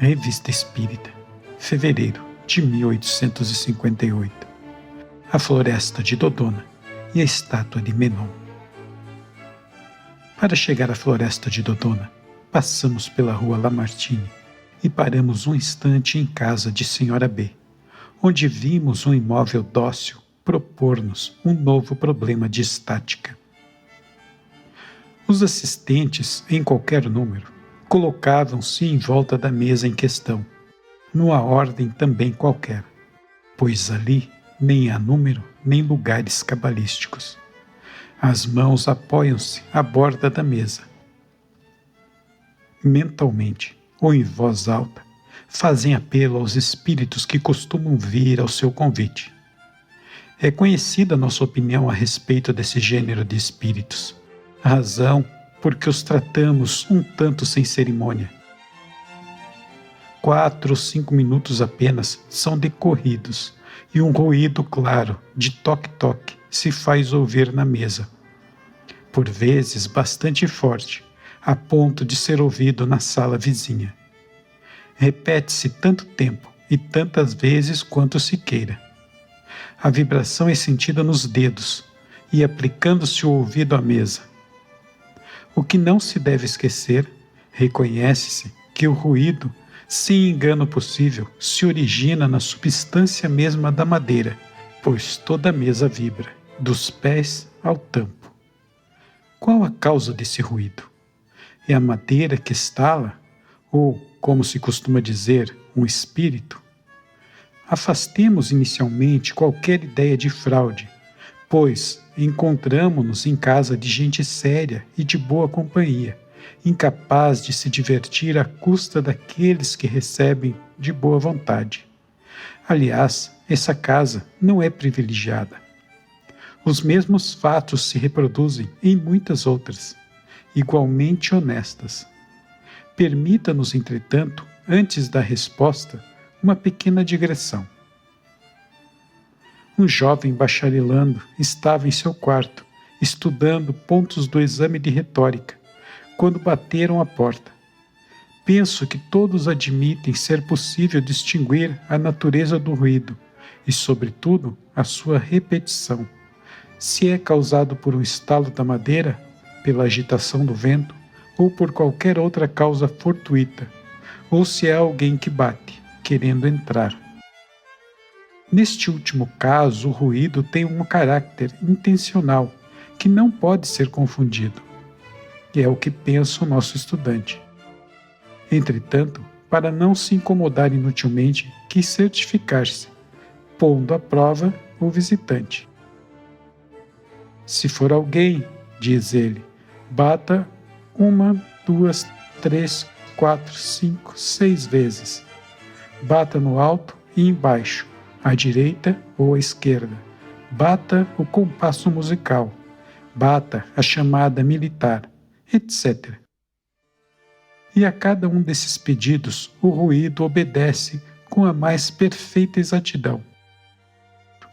Revista Espírita, fevereiro de 1858. A floresta de Dodona e a estátua de Menon. Para chegar à floresta de Dodona, passamos pela rua Lamartine e paramos um instante em casa de Sra. B, onde vimos um imóvel dócil propor-nos um novo problema de estática. Os assistentes, em qualquer número, colocavam-se em volta da mesa em questão, numa ordem também qualquer, pois ali nem há número nem lugares cabalísticos. As mãos apoiam-se à borda da mesa. Mentalmente, ou em voz alta, fazem apelo aos espíritos que costumam vir ao seu convite. É conhecida nossa opinião a respeito desse gênero de espíritos. A razão porque os tratamos um tanto sem cerimônia. 4 ou 5 minutos apenas são decorridos e um ruído claro de toque-toque se faz ouvir na mesa, por vezes bastante forte, a ponto de ser ouvido na sala vizinha. Repete-se tanto tempo e tantas vezes quanto se queira. A vibração é sentida nos dedos e aplicando-se o ouvido à mesa. O que não se deve esquecer, reconhece-se que o ruído, sem engano possível, se origina na substância mesma da madeira, pois toda a mesa vibra, dos pés ao tampo. Qual a causa desse ruído? É a madeira que estala? Ou, como se costuma dizer, um espírito? Afastemos inicialmente qualquer ideia de fraude, pois encontramo-nos em casa de gente séria e de boa companhia, incapaz de se divertir à custa daqueles que recebem de boa vontade. Aliás, essa casa não é privilegiada. Os mesmos fatos se reproduzem em muitas outras, igualmente honestas. Permita-nos, entretanto, antes da resposta, uma pequena digressão. Um jovem bacharelando estava em seu quarto, estudando pontos do exame de retórica, quando bateram à porta. Penso que todos admitem ser possível distinguir a natureza do ruído e, sobretudo, a sua repetição. Se é causado por um estalo da madeira, pela agitação do vento ou por qualquer outra causa fortuita, ou se é alguém que bate, querendo entrar. Neste último caso, o ruído tem um caráter intencional que não pode ser confundido. É o que pensa o nosso estudante. Entretanto, para não se incomodar inutilmente, quis certificar-se, pondo à prova o visitante. Se for alguém, diz ele, bata 1, 2, 3, 4, 5, 6 vezes. Bata no alto e embaixo, à direita ou à esquerda. Bata o compasso musical. Bata a chamada militar, etc. E a cada um desses pedidos, o ruído obedece com a mais perfeita exatidão.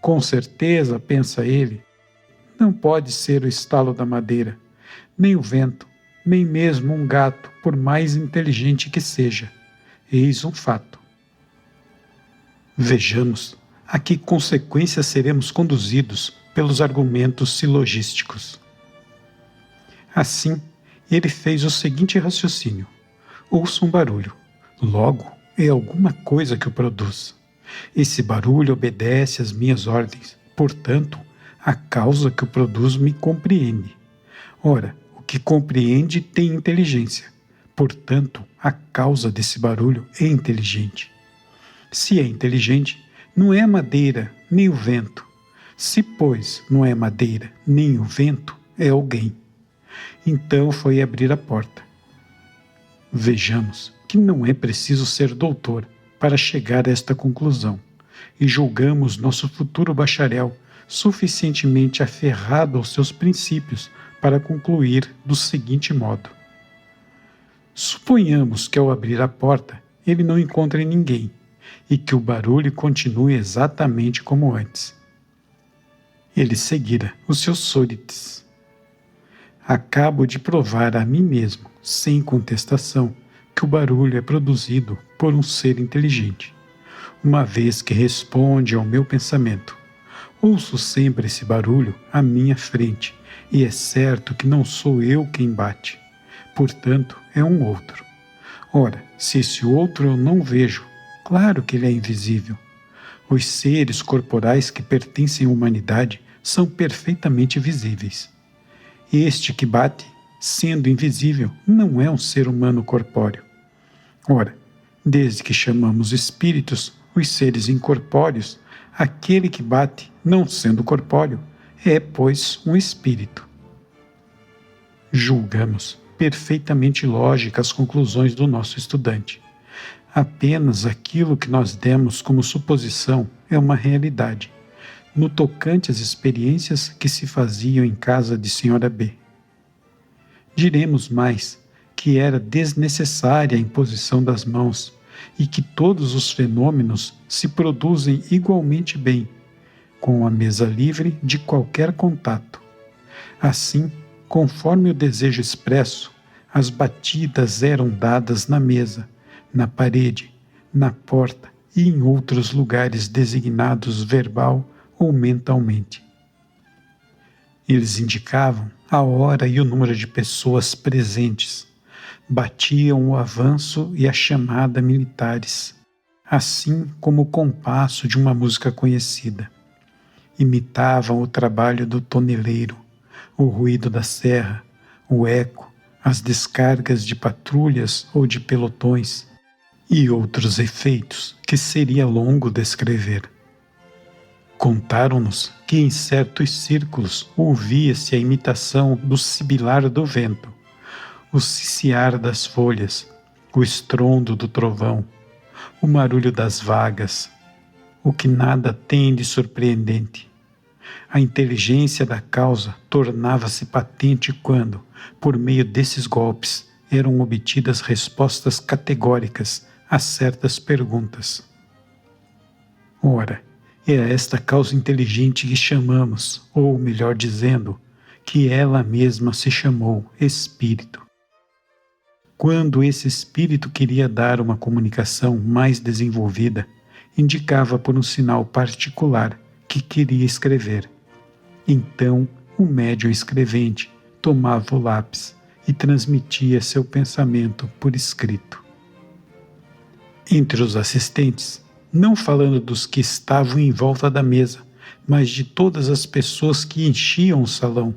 Com certeza, pensa ele, não pode ser o estalo da madeira, nem o vento, nem mesmo um gato, por mais inteligente que seja. Eis um fato. Vejamos a que consequências seremos conduzidos pelos argumentos silogísticos. Assim, ele fez o seguinte raciocínio: ouço um barulho, logo é alguma coisa que o produz. Esse barulho obedece às minhas ordens, portanto, a causa que o produz me compreende. Ora, o que compreende tem inteligência, portanto, a causa desse barulho é inteligente. Se é inteligente, não é a madeira nem o vento. Se, pois, não é a madeira nem o vento, é alguém. Então foi abrir a porta. Vejamos que não é preciso ser doutor para chegar a esta conclusão, e julgamos nosso futuro bacharel suficientemente aferrado aos seus princípios para concluir do seguinte modo. Suponhamos que ao abrir a porta ele não encontre ninguém, e que o barulho continue exatamente como antes. Ele seguira os seus súditos. Acabo de provar a mim mesmo, sem contestação, que o barulho é produzido por um ser inteligente, uma vez que responde ao meu pensamento. Ouço sempre esse barulho à minha frente, e é certo que não sou eu quem bate. Portanto, é um outro. Ora, se esse outro eu não vejo, claro que ele é invisível. Os seres corporais que pertencem à humanidade são perfeitamente visíveis. Este que bate, sendo invisível, não é um ser humano corpóreo. Ora, desde que chamamos espíritos os seres incorpóreos, aquele que bate, não sendo corpóreo, é, pois, um espírito. Julgamos perfeitamente lógicas as conclusões do nosso estudante. Apenas aquilo que nós demos como suposição é uma realidade, no tocante às experiências que se faziam em casa de Sra. B. Diremos mais que era desnecessária a imposição das mãos e que todos os fenômenos se produzem igualmente bem, com a mesa livre de qualquer contato. Assim, conforme o desejo expresso, as batidas eram dadas na mesa, na parede, na porta e em outros lugares designados verbal ou mentalmente. Eles indicavam a hora e o número de pessoas presentes, batiam o avanço e a chamada militares, assim como o compasso de uma música conhecida. Imitavam o trabalho do toneleiro, o ruído da serra, o eco, as descargas de patrulhas ou de pelotões e outros efeitos que seria longo descrever. Contaram-nos que em certos círculos ouvia-se a imitação do sibilar do vento, o ciciar das folhas, o estrondo do trovão, o marulho das vagas, o que nada tem de surpreendente. A inteligência da causa tornava-se patente quando, por meio desses golpes, eram obtidas respostas categóricas a certas perguntas. Ora, é a esta causa inteligente que chamamos, ou melhor dizendo, que ela mesma se chamou Espírito. Quando esse espírito queria dar uma comunicação mais desenvolvida, indicava por um sinal particular que queria escrever. Então, o médium escrevente tomava o lápis e transmitia seu pensamento por escrito. Entre os assistentes, não falando dos que estavam em volta da mesa, mas de todas as pessoas que enchiam o salão,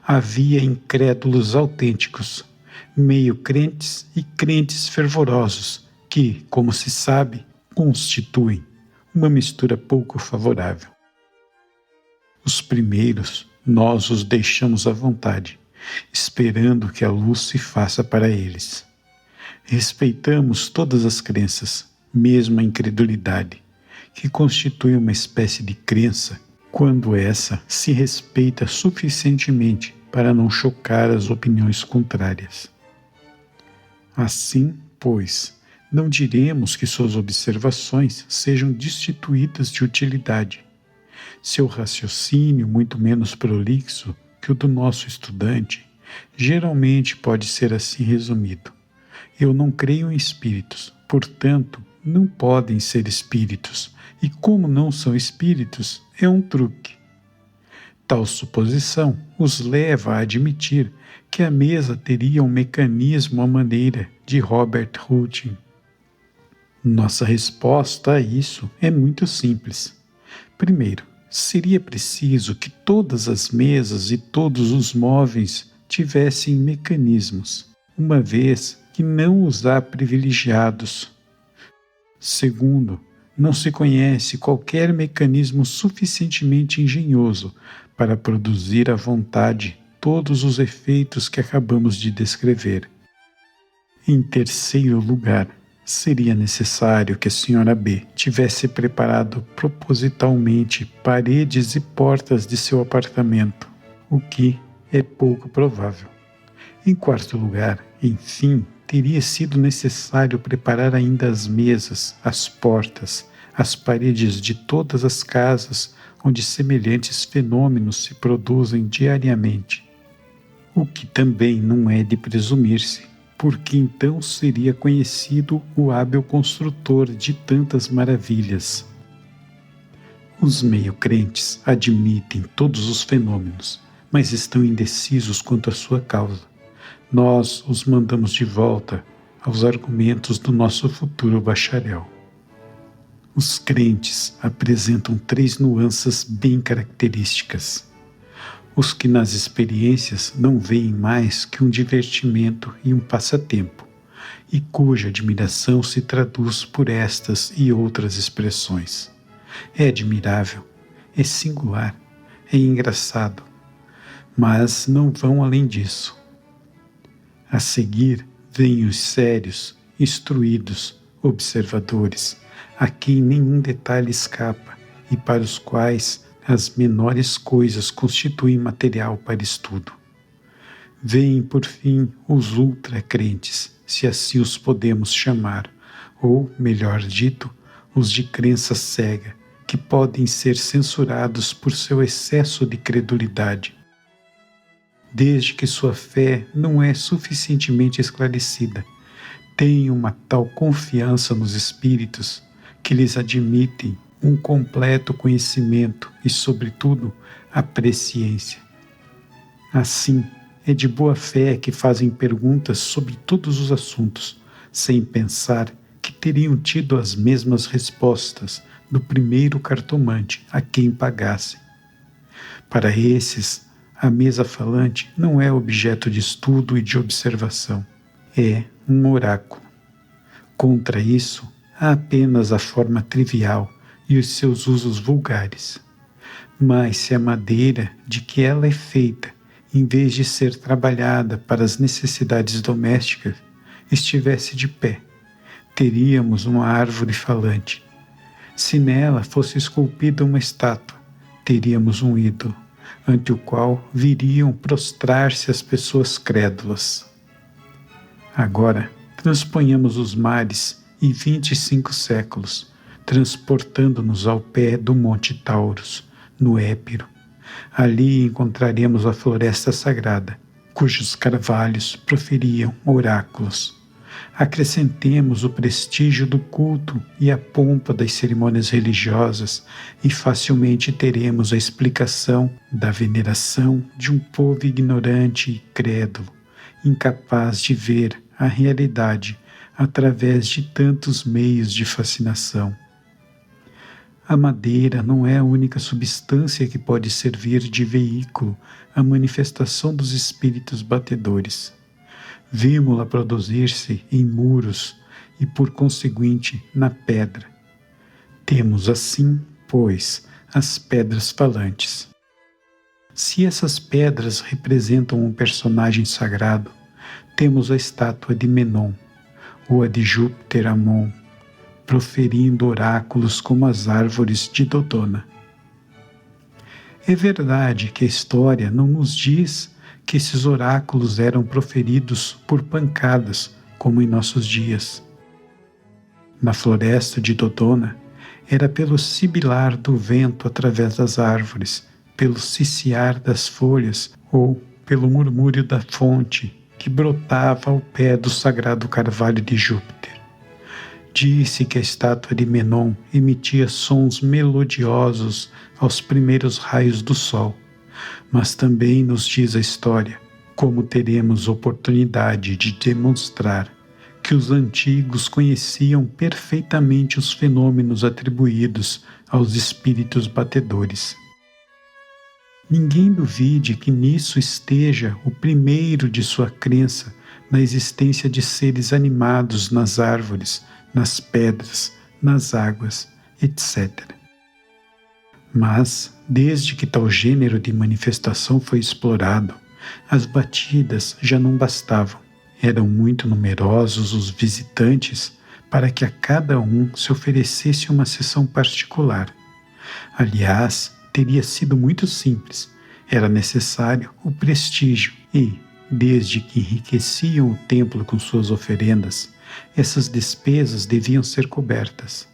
havia incrédulos autênticos, meio crentes e crentes fervorosos, que, como se sabe, constituem uma mistura pouco favorável. Os primeiros, nós os deixamos à vontade, esperando que a luz se faça para eles. Respeitamos todas as crenças, mesmo a incredulidade, que constitui uma espécie de crença quando essa se respeita suficientemente para não chocar as opiniões contrárias. Assim, pois, não diremos que suas observações sejam destituídas de utilidade. Seu raciocínio, muito menos prolixo que o do nosso estudante, geralmente pode ser assim resumido. Eu não creio em espíritos, portanto, não podem ser espíritos, e como não são espíritos, é um truque. Tal suposição os leva a admitir que a mesa teria um mecanismo à maneira de Robert Hutton. Nossa resposta a isso é muito simples. Primeiro, seria preciso que todas as mesas e todos os móveis tivessem mecanismos, uma vez que não os há privilegiados. Segundo, não se conhece qualquer mecanismo suficientemente engenhoso para produzir à vontade todos os efeitos que acabamos de descrever. Em terceiro lugar, seria necessário que a Sra. B. tivesse preparado propositalmente paredes e portas de seu apartamento, o que é pouco provável. Em quarto lugar, enfim, teria sido necessário preparar ainda as mesas, as portas, as paredes de todas as casas onde semelhantes fenômenos se produzem diariamente, o que também não é de presumir-se. porque então seria conhecido o hábil construtor de tantas maravilhas. Os meio-crentes admitem todos os fenômenos, mas estão indecisos quanto à sua causa. Nós os mandamos de volta aos argumentos do nosso futuro bacharel. Os crentes apresentam 3 nuances bem características. Os que nas experiências não veem mais que um divertimento e um passatempo, e cuja admiração se traduz por estas e outras expressões. É admirável, é singular, é engraçado, mas não vão além disso. A seguir vêm os sérios, instruídos, observadores, a quem nenhum detalhe escapa e para os quais as menores coisas constituem material para estudo. Vêm, por fim, os ultracrentes, se assim os podemos chamar, ou, melhor dito, os de crença cega, que podem ser censurados por seu excesso de credulidade, desde que sua fé não é suficientemente esclarecida. Têm uma tal confiança nos espíritos que lhes admitem um completo conhecimento e, sobretudo, a presciência. Assim, é de boa fé que fazem perguntas sobre todos os assuntos, sem pensar que teriam tido as mesmas respostas do primeiro cartomante a quem pagassem. Para esses, a mesa falante não é objeto de estudo e de observação, é um oráculo. Contra isso, há apenas a forma trivial e os seus usos vulgares. Mas se a madeira de que ela é feita, em vez de ser trabalhada para as necessidades domésticas, estivesse de pé, teríamos uma árvore falante. Se nela fosse esculpida uma estátua, teríamos um ídolo, ante o qual viriam prostrar-se as pessoas crédulas. Agora, transponhamos os mares e 25 séculos, transportando-nos ao pé do Monte Taurus, no Épiro. Ali encontraremos a floresta sagrada, cujos carvalhos proferiam oráculos. Acrescentemos o prestígio do culto e a pompa das cerimônias religiosas e facilmente teremos a explicação da veneração de um povo ignorante e crédulo, incapaz de ver a realidade através de tantos meios de fascinação. A madeira não é a única substância que pode servir de veículo à manifestação dos espíritos batedores. Vimo-la produzir-se em muros e, por conseguinte, na pedra. Temos assim, pois, as pedras falantes. Se essas pedras representam um personagem sagrado, temos a estátua de Menon, ou a de Júpiter Amon, proferindo oráculos como as árvores de Dodona. É verdade que a história não nos diz que esses oráculos eram proferidos por pancadas, como em nossos dias. Na floresta de Dodona, era pelo sibilar do vento através das árvores, pelo ciciar das folhas ou pelo murmúrio da fonte que brotava ao pé do sagrado carvalho de Júpiter. Disse que a estátua de Menon emitia sons melodiosos aos primeiros raios do sol, mas também nos diz a história, como teremos oportunidade de demonstrar, que os antigos conheciam perfeitamente os fenômenos atribuídos aos espíritos batedores. Ninguém duvide que nisso esteja o primeiro de sua crença na existência de seres animados nas árvores, nas pedras, nas águas, etc. Mas, desde que tal gênero de manifestação foi explorado, as batidas já não bastavam. Eram muito numerosos os visitantes para que a cada um se oferecesse uma sessão particular. Aliás, teria sido muito simples. Era necessário o prestígio e, desde que enriqueciam o templo com suas oferendas, essas despesas deviam ser cobertas.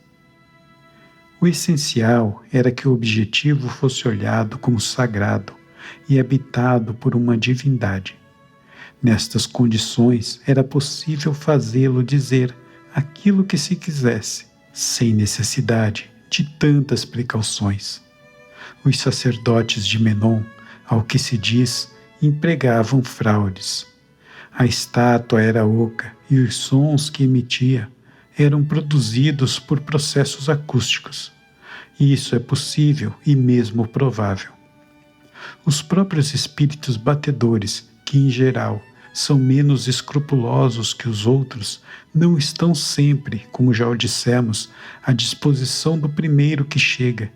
O essencial era que o objetivo fosse olhado como sagrado e habitado por uma divindade. Nestas condições, era possível fazê-lo dizer aquilo que se quisesse, sem necessidade de tantas precauções. Os sacerdotes de Menon, ao que se diz, empregavam fraudes. A estátua era oca e os sons que emitia eram produzidos por processos acústicos. Isso é possível e mesmo provável. Os próprios espíritos batedores, que em geral são menos escrupulosos que os outros, não estão sempre, como já o dissemos, à disposição do primeiro que chega.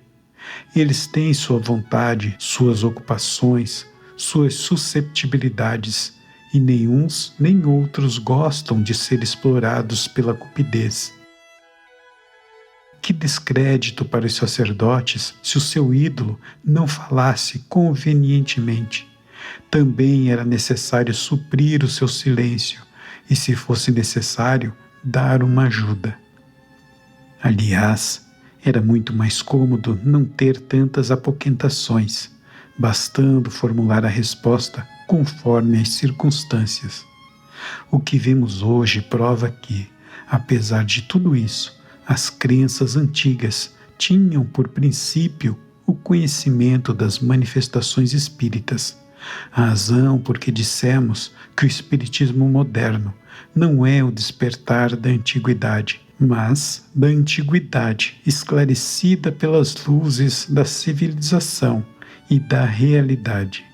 Eles têm sua vontade, suas ocupações, suas susceptibilidades, e nem uns nem outros gostam de ser explorados pela cupidez. Que descrédito para os sacerdotes se o seu ídolo não falasse convenientemente. Também era necessário suprir o seu silêncio e, se fosse necessário, dar uma ajuda. Aliás, era muito mais cômodo não ter tantas apoquentações, bastando formular a resposta conforme as circunstâncias. O que vemos hoje prova que, apesar de tudo isso, as crenças antigas tinham por princípio o conhecimento das manifestações espíritas, a razão porque dissemos que o espiritismo moderno não é o despertar da antiguidade, mas da antiguidade esclarecida pelas luzes da civilização e da realidade.